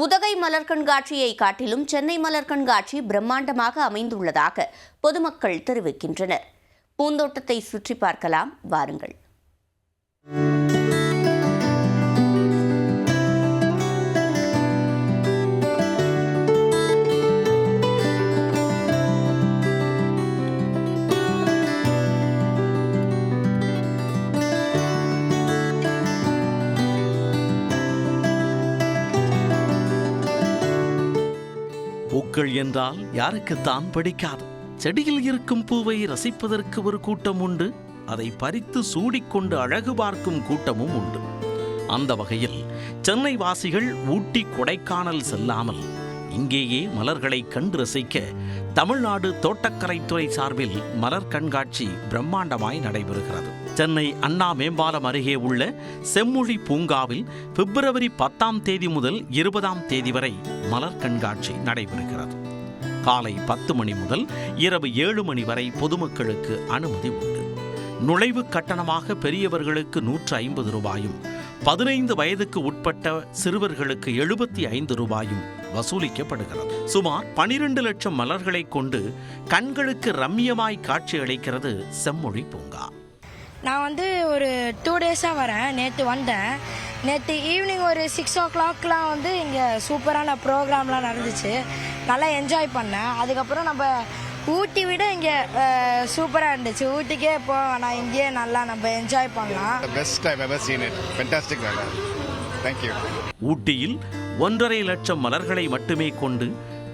உதகை மலர் கண்காட்சியை காட்டிலும் சென்னை மலர் கண்காட்சி பிரம்மாண்டமாக அமைந்துள்ளதாக பொதுமக்கள் தெரிவிக்கின்றனர். பூந்தோட்டத்தை சுற்றி பார்க்கலாம் வாருங்கள். பூக்கள் என்றால் யாருக்குத்தான் பிடிக்காது? செடியில் இருக்கும் பூவை ரசிப்பதற்கு ஒரு கூட்டம் உண்டு, அதை பறித்து சூடிக்கொண்டு அழகு பார்க்கும் கூட்டமும் உண்டு. அந்த வகையில் சென்னை வாசிகள் ஊட்டி கொடைக்கானல் செல்லாமல் இங்கேயே மலர்களை கண்டு ரசிக்க தமிழ்நாடு தோட்டக்கலைத்துறை சார்பில் மலர் கண்காட்சி பிரம்மாண்டமாய் நடைபெறுகிறது. சென்னை அண்ணா மேம்பாலம் அருகே உள்ள செம்மொழி பூங்காவில் பிப்ரவரி 10ஆம் தேதி முதல் 20ஆம் தேதி வரை மலர் கண்காட்சி நடைபெறுகிறது. காலை 10 மணி முதல் இரவு 7 மணி வரை பொதுமக்களுக்கு அனுமதி உண்டு. நுழைவு கட்டணமாக பெரியவர்களுக்கு 150 ரூபாயும் 15 வயதுக்கு உட்பட்ட சிறுவர்களுக்கு 75 ரூபாயும் வசூலிக்கப்படுகிறது. சுமார் 12 லட்சம் மலர்களை கொண்டு கண்களுக்கு ரம்மியமாய் காட்சி அளிக்கிறது செம்மொழி பூங்கா. நான் ஒரு 2 டேஸாக வரேன். நேற்று வந்தேன். நேற்று ஈவினிங் ஒரு 6 o'clockலாம் இங்கே சூப்பரான ப்ரோக்ராம்லாம் நடந்துச்சு. நல்லா என்ஜாய் பண்ணேன். அதுக்கப்புறம் நம்ம ஊட்டி விட இங்கே சூப்பராக இருந்துச்சு. ஊட்டிக்கே நான் இங்கேயே நல்லா நம்ம என்ஜாய் பண்ணலாம். ஊட்டியில் 1.5 லட்சம் மலர்களை மட்டுமே கொண்டு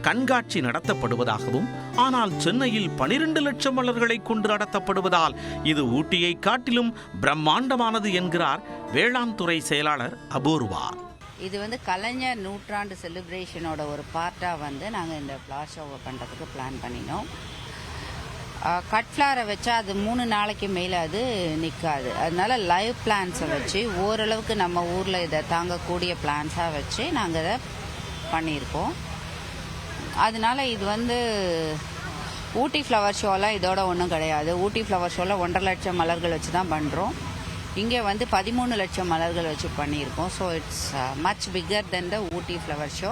கண்காட்சி நடத்தப்படுவதாகவும், ஆனால் சென்னையில் 12 லட்சம் மலர்களை கொண்டு நடத்தப்படுவதால் இது ஊட்டியை காட்டிலும் பிரம்மாண்டமானது என்கிறார் வேளாண் துறை செயலாளர் அபூர்வா. இது கலைஞர் நூற்றாண்டு செலிப்ரேஷனோட ஒரு பார்ட்டாக நாங்கள் இந்த ஃப்ளார் ஷோவை பண்ணுறதுக்கு பிளான் பண்ணினோம். கட் ஃப்ளாரை வச்சா அது 3 நாளைக்கு மேலே அது நிற்காது. அதனால லைவ் பிளான்ஸை வச்சு ஓரளவுக்கு நம்ம ஊரில் இதை தாங்கக்கூடிய பிளான்ஸாக வச்சு நாங்கள் இதை பண்ணியிருக்கோம். அதனால இது ஊட்டி ஃப்ளவர் ஷோலாம் இதோட ஒன்றும் கிடையாது. ஊட்டி ஃப்ளவர் ஷோவில் 1.5 லட்சம் மலர்கள் வச்சு தான் பண்ணுறோம். இங்கே 13 லட்சம் மலர்கள் வச்சு பண்ணியிருக்கோம். So it's much bigger then the Ooty flower show.